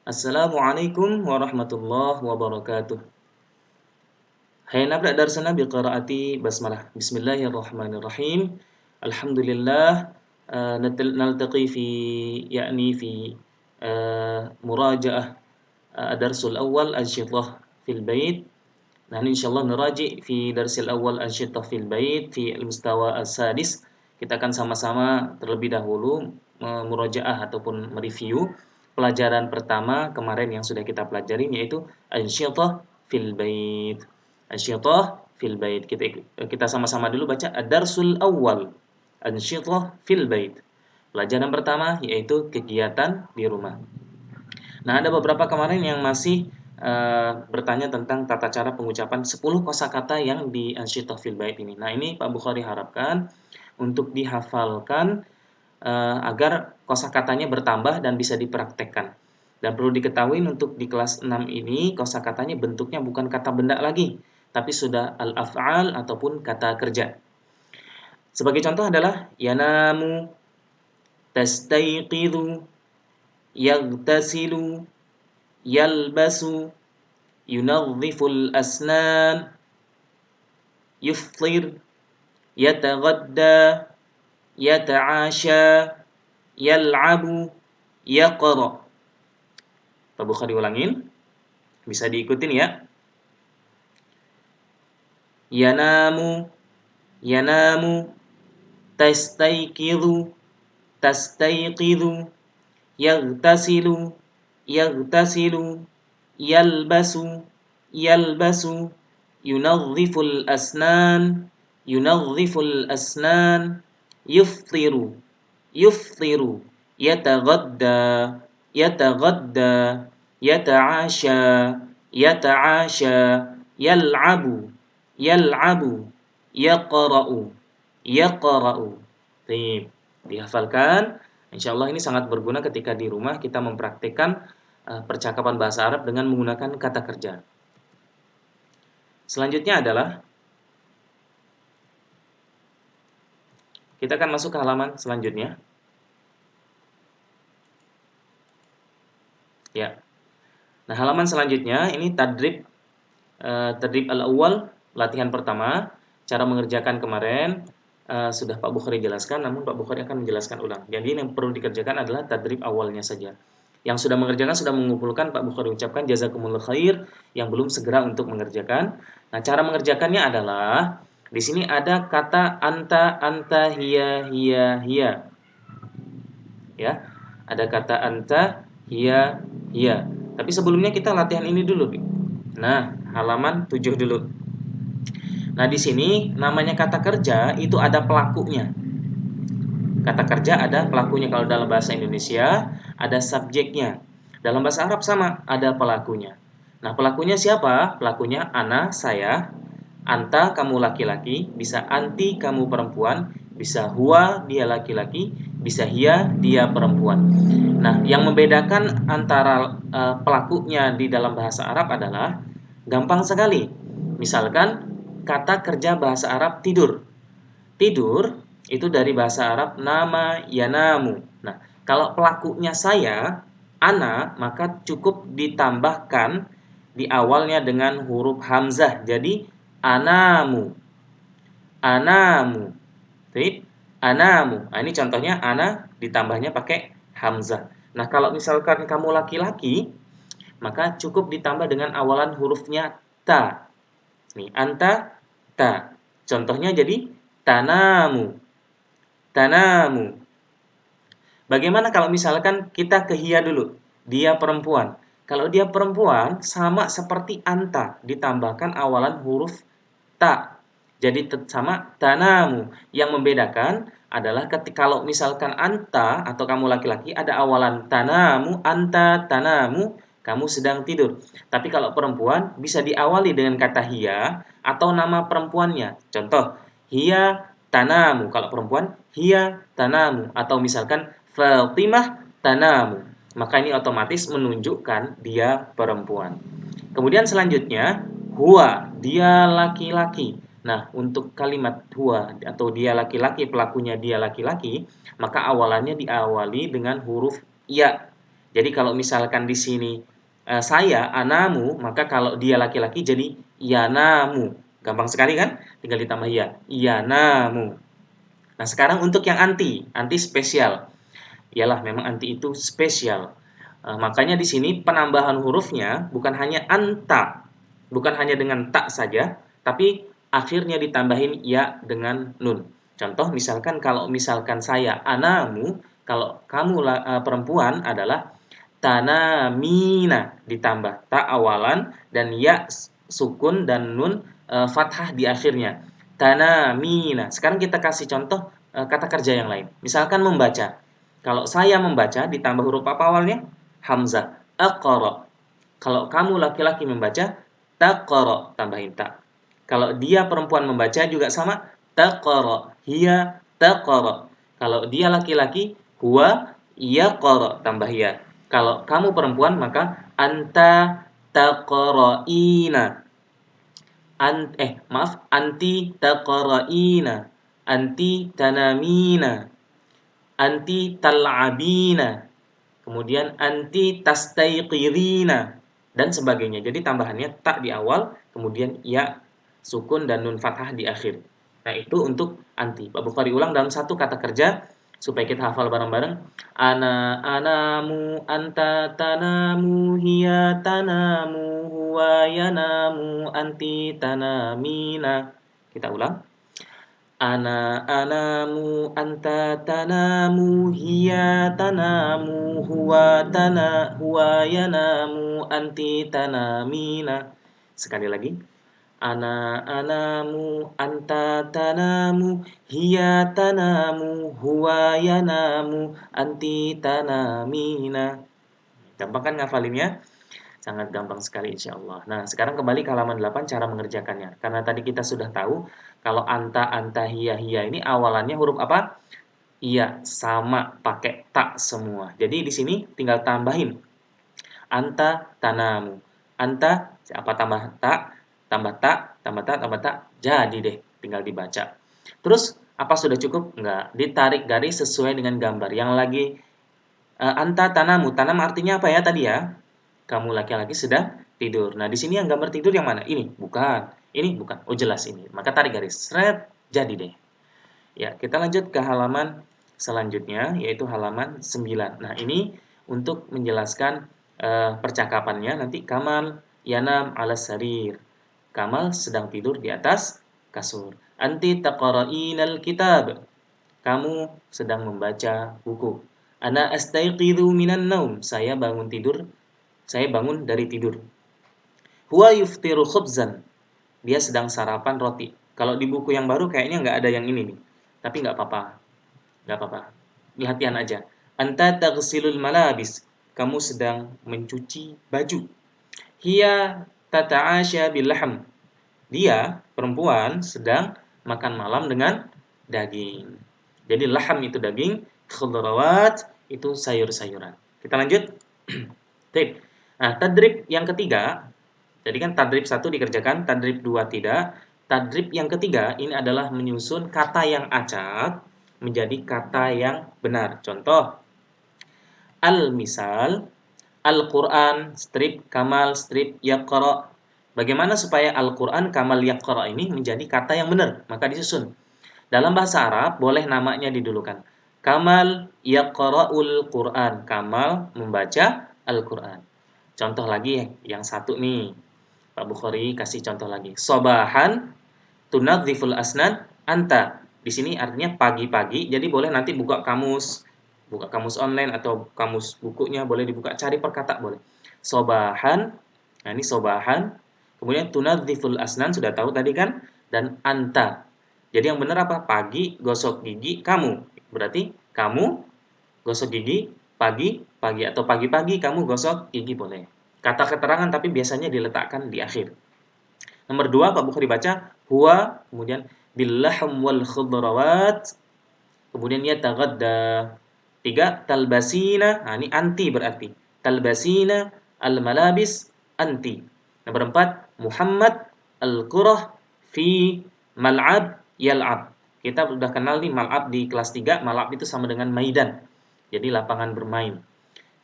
Assalamualaikum warahmatullahi wabarakatuh. هنبدأ درسنا بقراءة بسملة. بسم الله الرحمن الرحيم. الحمد لله. نلتقي في مراجعة الدرس الأول أنشطة في البيت. نحن إن شاء الله نراجع في درس الأول أنشطة في البيت في المستوى السادس. Kita akan sama-sama terlebih dahulu murajaah ataupun mereview pelajaran pertama kemarin yang sudah kita pelajari, yaitu ansyitah fil bait. Ansyitah fil bait. Kita sama-sama dulu baca ad-darsul awal. Ansyitah fil bait. Pelajaran pertama yaitu kegiatan di rumah. Nah, ada beberapa kemarin yang masih bertanya tentang tata cara pengucapan 10 kosakata yang di ansyitah fil bait ini. Nah, ini Pak Bukhari harapkan untuk dihafalkan agar kosakatanya bertambah dan bisa dipraktekkan. Dan perlu diketahui untuk di kelas 6 ini kosakatanya bentuknya bukan kata benda lagi, tapi sudah al-af'al ataupun kata kerja. Sebagai contoh adalah yanamu, tastayqidhu, yaghtasilu, yalbasu, yunadhiful asnan, yuftir, yataghadda, yata'asha, yal'abu, yaqra. Pak Bukhari ulangin, bisa diikutin ya. Yanamu, yanamu, tastayqidhu, tastayqidhu, yaghtasilu, yaghtasilu, yalbasu, yalbasu, yunadhiful asnan, yunadhiful asnan, yuftiru, yuftiru, yataghadda, yataghadda, yata'asha, yata'asha, yal'abu, yal'abu, yaqra'u, yaqra'u. Baik, dihafalkan. Insyaallah ini sangat berguna ketika di rumah kita mempraktikkan percakapan bahasa Arab dengan menggunakan kata kerja. Selanjutnya adalah kita akan masuk ke halaman selanjutnya. Ya. Nah, halaman selanjutnya ini tadrib al-awwal, latihan pertama. Cara mengerjakan kemarin sudah Pak Bukhari jelaskan, namun Pak Bukhari akan menjelaskan ulang. Jadi yang perlu dikerjakan adalah tadrib awalnya saja. Yang sudah mengerjakan sudah mengumpulkan, Pak Bukhari ucapkan jazakumullah khair. Yang belum segera untuk mengerjakan. Nah, cara mengerjakannya adalah di sini ada kata anta, hiya, hiya. Ya. Ada kata anta, hiya. Tapi sebelumnya kita latihan ini dulu. Nah, halaman 7 dulu. Nah, di sini namanya kata kerja itu ada pelakunya. Kata kerja ada pelakunya. Kalau dalam bahasa Indonesia ada subjeknya. Dalam bahasa Arab sama, ada pelakunya. Nah, pelakunya siapa? Pelakunya ana, saya, anta, kamu laki-laki, bisa anti, kamu perempuan, bisa huwa, dia laki-laki, bisa hiya, dia perempuan. Nah, yang membedakan antara pelakunya di dalam bahasa Arab adalah gampang sekali. Misalkan kata kerja bahasa Arab tidur. Tidur itu dari bahasa Arab nama, yanamu. Nah, kalau pelakunya saya, ana, maka cukup ditambahkan di awalnya dengan huruf hamzah. Jadi anamu. Anamu. Baik, anamu. Nah, ini contohnya ana ditambahnya pakai hamzah. Nah, kalau misalkan kamu laki-laki, maka cukup ditambah dengan awalan hurufnya ta. Nih, anta, ta. Contohnya jadi tanamu. Tanamu. Bagaimana kalau misalkan kita ke hiya dulu? Dia perempuan. Kalau dia perempuan, sama seperti anta, ditambahkan awalan huruf ta. Jadi sama tanamu. Yang membedakan adalah ketika kalau misalkan anta atau kamu laki-laki ada awalan tanamu, anta, tanamu, kamu sedang tidur. Tapi kalau perempuan bisa diawali dengan kata hiya atau nama perempuannya. Contoh, hiya tanamu. Kalau perempuan, hiya tanamu. Atau misalkan Fatimah tanamu. Maka ini otomatis menunjukkan dia perempuan. Kemudian selanjutnya, huwa, dia laki-laki. Nah, untuk kalimat huwa atau dia laki-laki, pelakunya dia laki-laki, maka awalannya diawali dengan huruf ya. Jadi kalau misalkan di sini saya anamu, maka kalau dia laki-laki jadi yanamu. Gampang sekali kan? Tinggal ditambah ya. Yanamu. Nah, sekarang untuk yang anti, anti spesial. Iyalah memang anti itu spesial. Makanya di sini penambahan hurufnya bukan hanya anta, bukan hanya dengan tak saja, tapi akhirnya ditambahin ya dengan nun. Contoh misalkan kalau misalkan saya anamu, kalau kamu perempuan adalah tanamina ditambah ta awalan dan ya sukun dan nun fathah di akhirnya. Tanamina. Sekarang kita kasih contoh kata kerja yang lain. Misalkan membaca. Kalau saya membaca ditambah huruf apa awalnya? Hamzah. Aqra. Kalau kamu laki-laki membaca, taqra tambahin ta. Kalau dia perempuan membaca juga sama, taqra. Hiya taqra. Kalau dia laki-laki, huwa yaqra tambah ya. Kalau kamu perempuan maka anta taqra'ina. Maaf, anti taqra'ina. Anti tanamina. Anti tal'abina. Kemudian anti tastaiqirina dan sebagainya. Jadi tambahannya tak di awal, kemudian ya sukun dan nun fathah di akhir. Nah, itu untuk anti. Pak Bukhari ulang dalam satu kata kerja supaya kita hafal bareng-bareng. Anamu anta tanamu hiya tanamu huwa yanamu anti tanamina. Kita ulang. Anamu anta tanamu hiya tanamu huwa yanamu anti tanamina. Sekali lagi. Anamu anta tanamu hiya tanamu huwa yanamu anti tanamina. Gampang kan ngafalinnya? Sangat gampang sekali insya Allah. Nah, sekarang kembali ke halaman 8 cara mengerjakannya. Karena tadi kita sudah tahu kalau anta, hiya ini awalannya huruf apa? Iya, sama pakai tak semua. Jadi di sini tinggal tambahin anta tanamu. Anta apa tambah tak, tambah tak, tambah tak, tambah tak. Jadi deh, tinggal dibaca. Terus apa sudah cukup? Enggak, ditarik garis sesuai dengan gambar. Yang lagi anta tanamu. Tanam artinya apa ya tadi ya? Kamu laki-laki sedang tidur. Nah, di sini yang gambar tidur yang mana? Ini, bukan. Ini bukan. Oh, jelas ini. Maka tarik garis. Seret, jadi deh. Ya, kita lanjut ke halaman selanjutnya, yaitu halaman 9. Nah, ini untuk menjelaskan percakapannya. Nanti Kamal yanam ala sarir. Kamal sedang tidur di atas kasur. Anti taqra'inal kitab. Kamu sedang membaca buku. Ana astayqidhu minan naum. Saya bangun tidur. Saya bangun dari tidur. Huwa yuftiru khubzan. Dia sedang sarapan roti. Kalau di buku yang baru kayaknya nggak ada yang ini nih. Tapi nggak apa-apa. Nggak apa-apa. Latihan aja. Anta taghsilul malabis. Kamu sedang mencuci baju. Hiya tata'asya bil laham. Dia, perempuan, sedang makan malam dengan daging. Jadi laham itu daging, khudrawat itu sayur-sayuran. Kita lanjut. Tip. Nah, tadrib yang ketiga, jadi kan tadrib 1 dikerjakan, tadrib 2 tidak. Tadrib yang ketiga ini adalah menyusun kata yang acak menjadi kata yang benar. Contoh, al-misal, Al-Quran, strip, kamal, strip, yaqra. Bagaimana supaya Al-Quran, kamal, yaqra ini menjadi kata yang benar? Maka disusun. Dalam bahasa Arab, boleh namanya didulukan. Kamal yaqra'ul Quran. Kamal membaca Al-Quran. Contoh lagi yang satu nih. Pak Bukhari kasih contoh lagi. Sobahan tunadziful asnan anta. Di sini artinya pagi-pagi, jadi boleh nanti buka kamus online atau kamus bukunya boleh dibuka, cari perkata boleh. Sobahan, nah ini sobahan. Kemudian tunadziful asnan sudah tahu tadi kan, dan anta. Jadi yang benar apa? Pagi gosok gigi kamu. Berarti kamu gosok gigi pagi, pagi atau pagi-pagi kamu gosok gigi boleh. Kata keterangan tapi biasanya diletakkan di akhir. Nomor 2 Pak Bukhari baca huwa, kemudian billahm wal khudrawat, kemudian yataghadda. 3 talbasina, nah ini anti berarti. Talbasina al malabis anti. Nomor 4 Muhammad al-qurah fi mal'ab yal'ab. Kita sudah kenal nih mal'ab di kelas 3, mal'ab itu sama dengan maidan. Jadi lapangan bermain.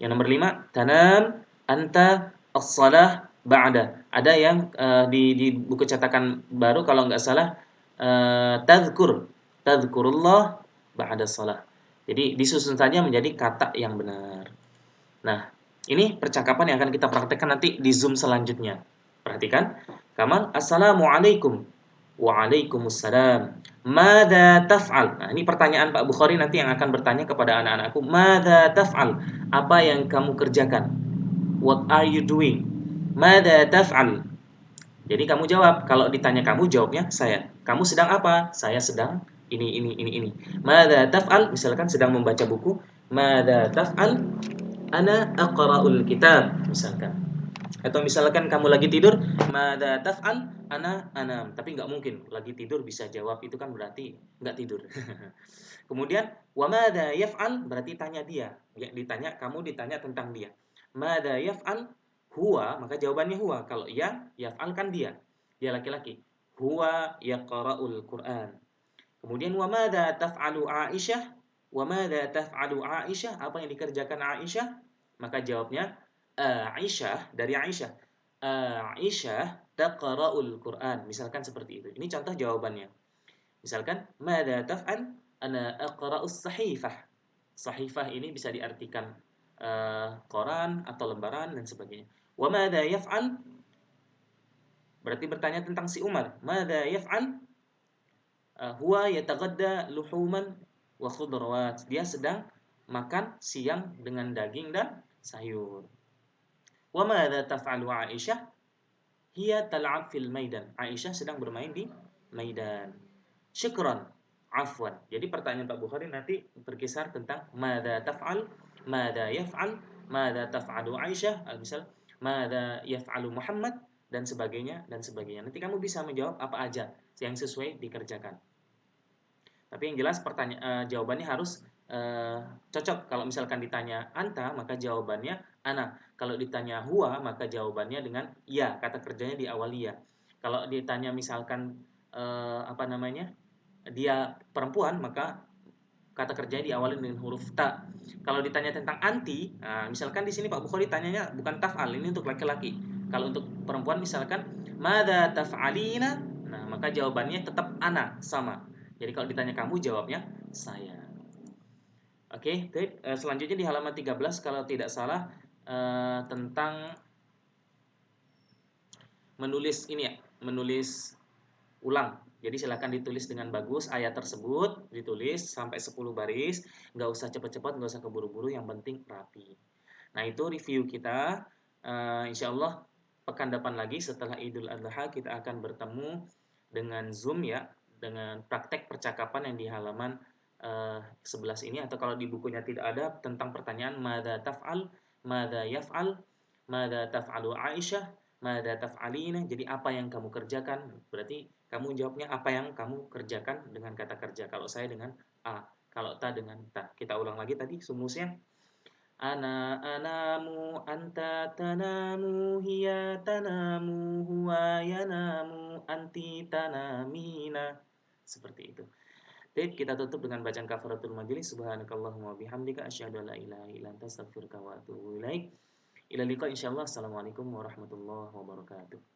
Yang nomor 5, tanam anta as-salah ba'da. Ada yang di buku cetakan baru kalau nggak salah tadhkurullah ba'da salah. Jadi disusun saja menjadi kata yang benar. Nah, ini percakapan yang akan kita praktekkan nanti di Zoom selanjutnya. Perhatikan. Kamal, assalamualaikum. Waalaikumsalam. Mada taf'al? Nah, ini pertanyaan Pak Bukhari nanti yang akan bertanya kepada anak-anakku. Mada taf'al? Apa yang kamu kerjakan? What are you doing? Mada taf'al? Jadi kamu jawab. Kalau ditanya kamu, jawabnya saya. Kamu sedang apa? Saya sedang ini. Mada taf'al? Misalkan sedang membaca buku. Mada taf'al? Ana aqra'ul kitab. Misalkan. Atau misalkan kamu lagi tidur, mada taf'al? Ana anam. Tapi nggak mungkin lagi tidur bisa jawab, itu kan berarti nggak tidur. Kemudian wa mada yaf'al? Berarti tanya dia. Ya, kamu ditanya tentang dia. Mada yaf'al? Huwa, maka jawabannya huwa. Kalau ya, yaf'al kan dia. Dia laki-laki. Huwa yaqra'ul Qur'an. Kemudian wa mada taf'alu Aisyah? Wa mada taf'alu Aisyah? Apa yang dikerjakan Aisyah? Maka jawabnya Aisyah, dari Aisyah. Aisyah taqra'ul Qur'an. Misalkan seperti itu. Ini contoh jawabannya. Misalkan madza taf'al? Ana aqra'us sahifah. Sahifah ini bisa diartikan koran atau lembaran dan sebagainya. Wa madza yaf'al? Berarti bertanya tentang si Umar. Madza yaf'al? Huwa yataghadda luhuman wa khudrawat. Dia sedang makan siang dengan daging dan sayur. Wa madza taf'alu Aisyah? Hiya tal'ab fil maidan. Aisyah sedang bermain di maidan. Syukran. Afwan. Jadi pertanyaan Pak Bukhari nanti berkisar tentang madza taf'al, madza yaf'al, madza taf'alu Aisyah, misal madza yaf'alu Muhammad dan sebagainya dan sebagainya. Nanti kamu bisa menjawab apa aja yang sesuai dikerjakan. Tapi yang jelas jawabannya harus cocok. Kalau misalkan ditanya anta, maka jawabannya ana. Kalau ditanya huwa, maka jawabannya dengan ya, kata kerjanya diawali ya. Kalau ditanya misalkan dia perempuan, maka kata kerjanya diawali dengan huruf ta. Kalau ditanya tentang anti, nah, misalkan di sini Pak Bukhari tanyanya bukan taf'al, ini untuk laki-laki. Kalau untuk perempuan misalkan madza taf'alina, nah maka jawabannya tetap ana, sama. Jadi kalau ditanya kamu, jawabnya saya. Oke, selanjutnya di halaman 13 kalau tidak salah tentang menulis ini ya, menulis ulang. Jadi silakan ditulis dengan bagus ayat tersebut, ditulis sampai 10 baris, nggak usah cepat-cepat, nggak usah keburu-buru, yang penting rapi. Nah, itu review kita. Insya Allah pekan depan lagi setelah Idul Adha kita akan bertemu dengan Zoom ya, dengan praktek percakapan yang di halaman 11 ini, atau kalau di bukunya tidak ada, tentang pertanyaan madza taf'al, madza yaf'al, madza taf'alu Aisyah, madza taf'alina. Jadi apa yang kamu kerjakan? Berarti kamu jawabnya apa yang kamu kerjakan dengan kata kerja. Kalau saya dengan a, kalau ta dengan ta. Kita ulang lagi tadi sumusnya. Ana anamu anta tanamu hiya tanamu huwa yanamu anti tanamina. Seperti itu. Baik, kita tutup dengan bacaan kafaratul majelis. Subhanakallahumma bihamdika asyhadu an la ilaha illa anta astaghfiruka wa atubu ilaik. Ila liqa insyaallah. Assalamualaikum warahmatullahi wabarakatuh.